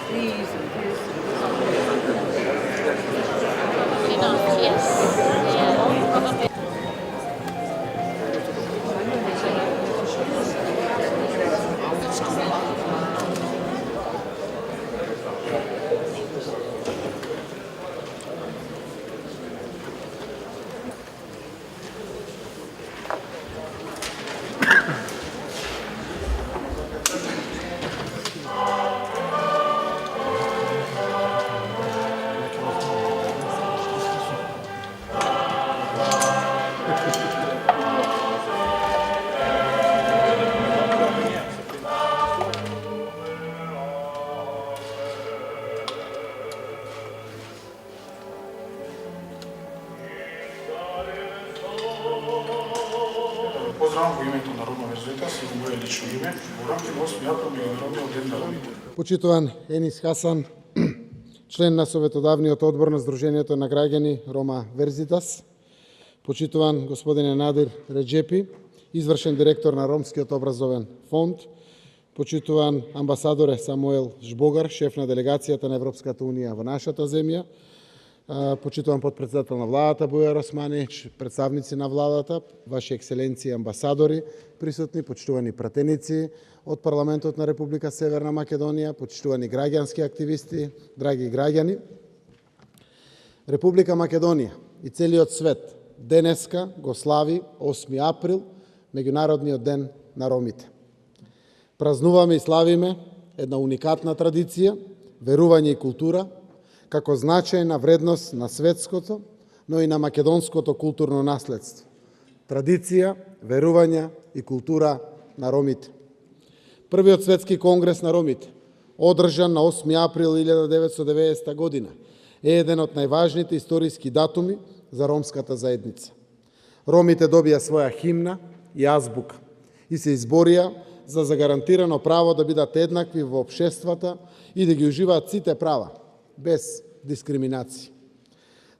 Please. Yes. Yeah. Поздравам во името на Рома Верзетас и во мое лично име, во рамки на 8 април Меѓународниот ден на ромите. Почитуван Енис Хасан, член на Советодавниот одбор на Сдруженијето на граѓани Рома Верзитас, почитуван господине Надир Реджепи, извршен директор на Ромскиот образовен фонд, почитуван амбасадоре Самуел Жбогар, шеф на делегацијата на Европската унија во нашата земја, почитуван потпредседател на владата Бујар Османи, представници на владата, ваши екселенции амбасадори присутни, почитувани пратеници од парламентот на Република Северна Македонија, почитувани граѓански активисти, драги граѓани. Република Македонија и целиот свет денеска го слави 8 април, Меѓународниот ден на ромите. Празнуваме и славиме една уникатна традиција, верување и култура, како значајна вредност на светското, но и на македонското културно наследство. Традиција, верување и култура на ромите. Првиот светски конгрес на ромите, одржан на 8 април 1990 година, е еден од најважните историски датуми за ромската заедница. Ромите добија своја химна и азбука и се изборија за загарантирано право да бидат еднакви во општествата и да ги уживаат сите права, без дискриминација.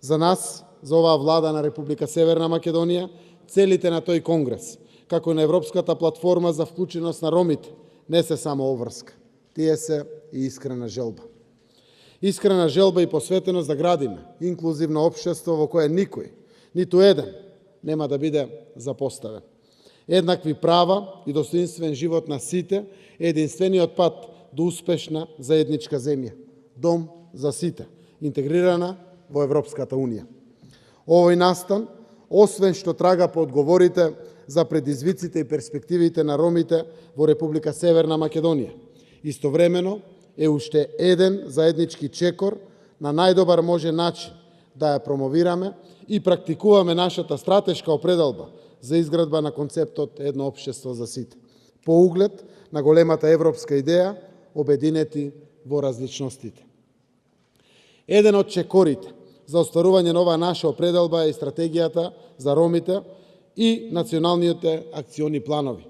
За нас, за оваа влада на Република Северна Македонија, целите на тој конгрес, како и на Европската платформа за вклученост на ромите, не се само обврска, тие се и искрена желба. Искрена желба и посветеност да градиме инклузивно општество во кое никој, ниту еден, нема да биде запоставен. Еднакви права и достоинствен живот на сите е единствениот пат до успешна заедничка земја. Дом за сите, интегрирана во Европската унија. Овој настан, освен што трага по одговорите за предизвиците и перспективите на ромите во Република Северна Македонија, истовремено е уште еден заеднички чекор на најдобар можен начин да ја промовираме и практикуваме нашата стратешка определба за изградба на концептот едно општество за сите, по углед на големата европска идеја, обединети во различностите. Еден од чекорите за остварување на оваа наша определба е стратегијата за ромите и националните акциони планови,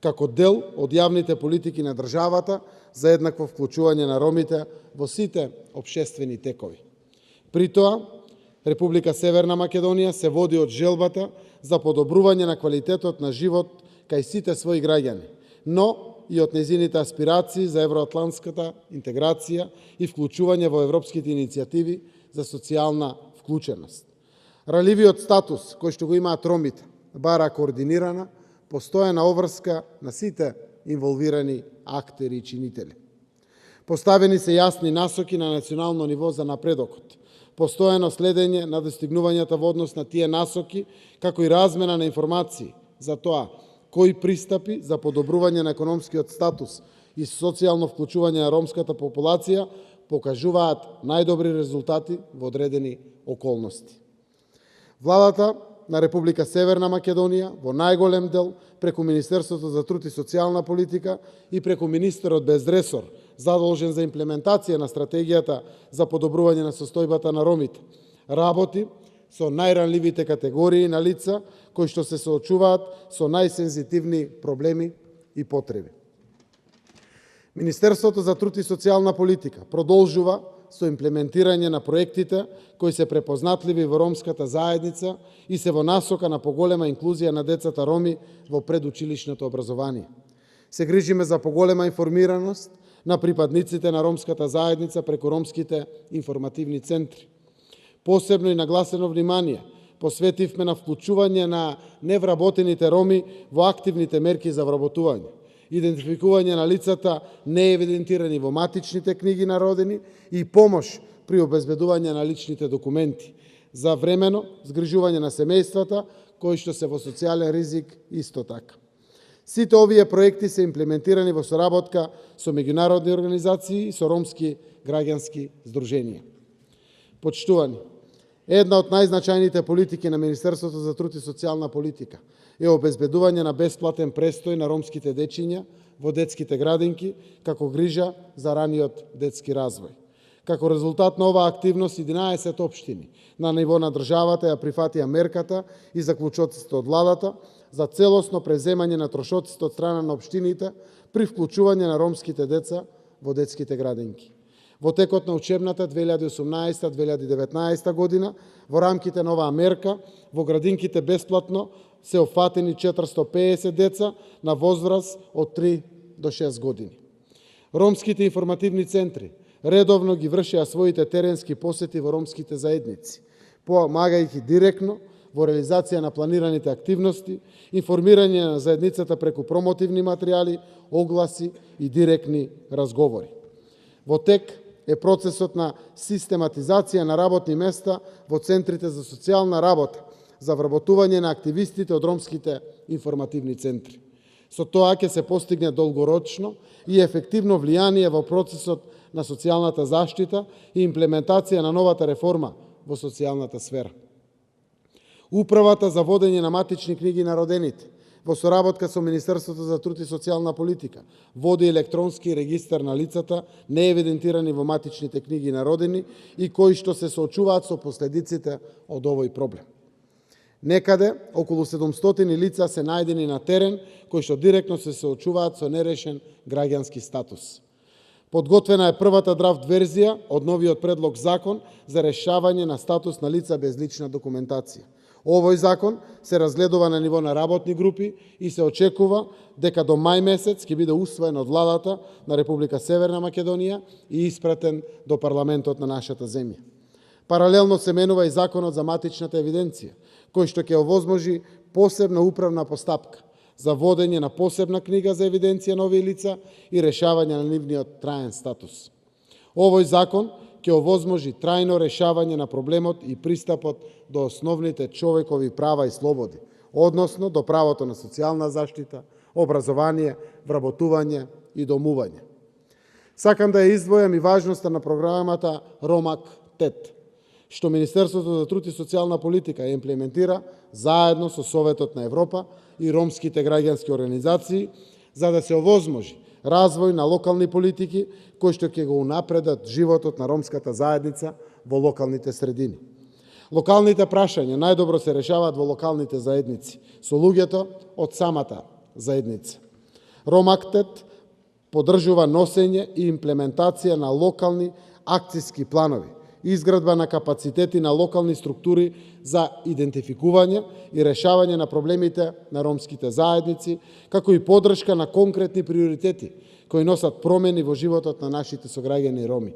како дел од јавните политики на државата за еднакво вклучување на ромите во сите општествени текови. При тоа, Република Северна Македонија се води од желбата за подобрување на квалитетот на живот кај сите своји граѓани, но и од незините аспирации за евроатлантската интеграција и вклучување во европските иницијативи за социјална вклученост. Ралливиот статус кој што го имаат ромите бара координирана, постојана обврска на сите инволвирани актери и чинители. Поставени се јасни насоки на национално ниво за напредокот, постојано следење на достигнувањата во однос на тие насоки, како и размена на информации за тоа кои пристапи за подобрување на економскиот статус и социјално вклучување на ромската популација покажуваат најдобри резултати во одредени околности. Владата на Република Северна Македонија во најголем дел преку Министерството за труд и социјална политика и преку министерот без ресор задолжен за имплементација на стратегијата за подобрување на состојбата на ромите, работи со најранливите категории на лица кои што се соочуваат со најсензитивни проблеми и потреби. Министерството за труд и социјална политика продолжува со имплементирање на проектите кои се препознатливи во ромската заедница и се во насока на поголема инклузија на децата роми во предучилишното образование. Се грижиме за поголема информираност на припадниците на ромската заедница преку ромските информативни центри. Посебно и нагласено внимание посветивме на вклучување на невработените роми во активните мерки за вработување, идентификување на лицата неевидентирани во матичните книги на родени и помош при обезбедување на личните документи, за времено згрижување на семејствата кои што се во социјален ризик исто така. Сите овие проекти се имплементирани во соработка со меѓународни организации и со ромски граѓански здруженија. Почитувани, една од најзначајните политики на Министерството за труд и социјална политика е обезбедување на бесплатен престој на ромските дечиња во детските градинки како грижа за раниот детски развој. Како резултат на оваа активност, 11 општини на ниво на државата ја прифатија мерката и заклучоците од владата за целосно преземање на трошоците од страна на општините при вклучување на ромските деца во детските градинки. Во текот на учебната 2018-2019 година, во рамките на оваа мерка, во градинките бесплатно се опфатени 450 деца на возраст од 3 до 6 години. Ромските информативни центри редовно ги вршеа своите теренски посети во ромските заедници, помагајќи директно во реализација на планираните активности, информирање на заедницата преку промотивни материјали, огласи и директни разговори. Во тек е процесот на систематизација на работни места во центрите за социјална работа, за вработување на активистите од ромските информативни центри. Со тоа ќе се постигне долгорочно и ефективно влијание во процесот на социјалната заштита и имплементација на новата реформа во социјалната сфера. Управата за водење на матични книги на родените, во соработка со Министерството за труд и социјална политика, води електронски регистар на лицата неевидентирани во матичните книги на родени и кои што се соочуваат со последиците од овој проблем. Некаде околу 700 лица се најдени на терен кои што директно се соочуваат со нерешен граѓански статус. Подготвена е првата драфт верзија од новиот предлог закон за решавање на статус на лица без лична документација. Овој закон се разгледува на ниво на работни групи и се очекува дека до мај месец ќе биде усвоен од владата на Република Северна Македонија и испратен до парламентот на нашата земја. Паралелно се менува и законот за матичната евиденција, кој што ќе овозможи посебна управна постапка за водење на посебна книга за евиденција на овие лица и решавање на нивниот траен статус. Овој закон ќе овозможи трајно решавање на проблемот и пристапот до основните човекови права и слободи, односно до правото на социјална заштита, образование, вработување и домување. Сакам да ја издвојам и важноста на програмата Ромак-ТЕТ, што Министерството за труд и социјална политика ја имплементира заедно со Советот на Европа и ромските граѓански организации, за да се овозможи развој на локални политики кои што ќе го унапредат животот на ромската заедница во локалните средини. Локалните прашања најдобро се решаваат во локалните заедници, со луѓето од самата заедница. Ромактет поддржува носење и имплементација на локални акцијски планови, изградба на капацитети на локални структури за идентификување и решавање на проблемите на ромските заедници, како и поддршка на конкретни приоритети кои носат промени во животот на нашите сограѓани роми.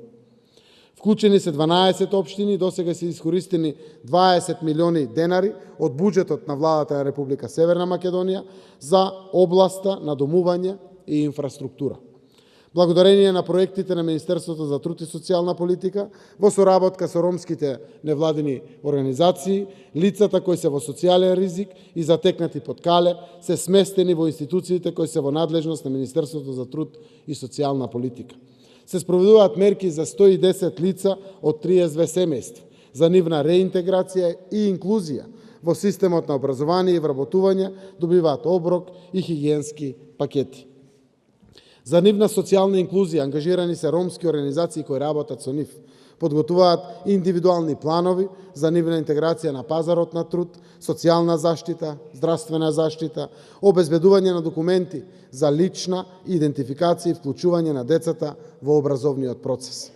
Вклучени се 12 општини, досега се искористени 20 милиони денари од буџетот на владата на Република Северна Македонија за областа на домување и инфраструктура. Благодарение на проектите на Министерството за труд и социјална политика, во соработка со ромските невладини организации, лицата кои се во социјален ризик и затекнати под кале се сместени во институциите кои се во надлежност на Министерството за труд и социјална политика. Се спроведуваат мерки за 110 лица од 32 семејства за нивна реинтеграција и инклузија во системот на образование и вработување, добиваат оброк и хигиенски пакети. За нивна социјална инклузија ангажирани се ромски организации кои работат со нив, подготвуваат индивидуални планови за нивна интеграција на пазарот на труд, социјална заштита, здравствена заштита, обезбедување на документи за лична идентификација и вклучување на децата во образовниот процес.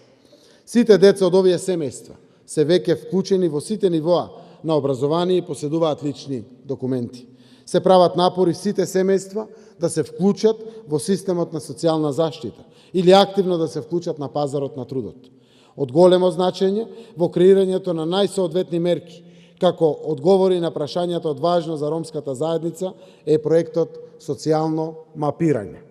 Сите деца од овие семејства се веќе вклучени во сите нивоа на образование и поседуваат лични документи. Се прават напори сите семејства да се вклучат во системот на социјална заштита или активно да се вклучат на пазарот на трудот. Од големо значење во креирањето на најсоодветни мерки, како одговори на прашањата од важно за ромската заедница, е проектот Социјално мапирање.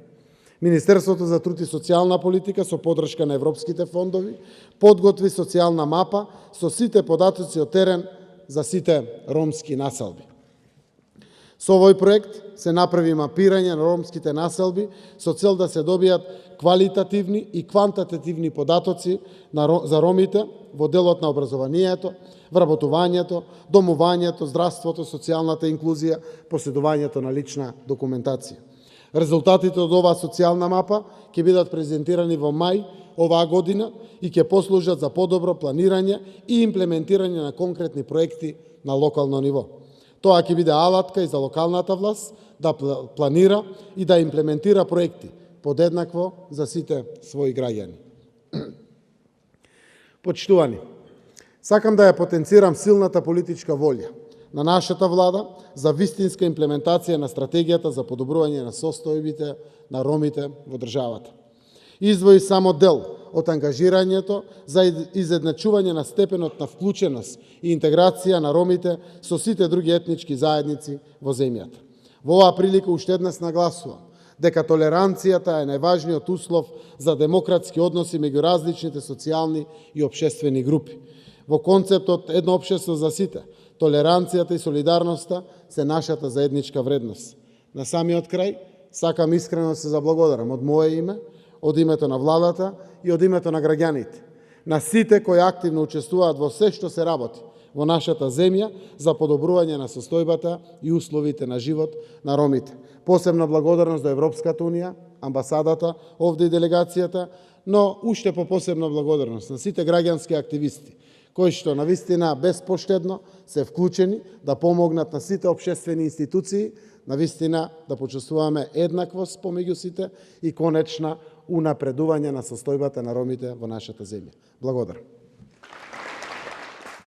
Министерството за труд и социјална политика со поддршка на европските фондови подготви социјална мапа со сите податоци од терен за сите ромски населби. Со овој проект се направи мапирање на ромските населби со цел да се добијат квалитативни и квантативни податоци за ромите во делот на образованието, вработувањето, домувањето, здравството, социјалната инклузија, поседувањето на лична документација. Резултатите од оваа социјална мапа ќе бидат презентирани во мај оваа година и ќе послужат за подобро планирање и имплементирање на конкретни проекти на локално ниво. Тоа ќе биде алатка и за локалната власт да планира и да имплементира проекти подеднакво за сите своји граѓани. Почитувани, сакам да ја потенцирам силната политичка волја на нашата влада за вистинска имплементација на стратегијата за подобрување на состојбите на ромите во државата. Издвои само дел од ангажирањето за изедначување на степенот на вклученост и интеграција на ромите со сите други етнички заедници во земјата. Во оваа прилика уште еднаш нагласувам дека толеранцијата е најважниот услов за демократски односи меѓу различните социјални и општествени групи. Во концептот едно општество за сите, толеранцијата и солидарноста се нашата заедничка вредност. На самиот крај, сакам искрено да се заблагодарам од мое име, од името на владата и од името на граѓаните, на сите кои активно учествуваат во се што се работи во нашата земја за подобрување на состојбата и условите на живот на ромите. Посебна благодарност до Европската Унија, амбасадата, овде и делегацијата, но уште по посебна благодарност на сите граѓански активисти, кои што навистина безпоштедно се вклучени да помогнат на сите општествени институции, навистина да почувствуваме еднаквост помеѓу сите и конечна унапредување на состојбата на ромите во нашата земја. Благодарам.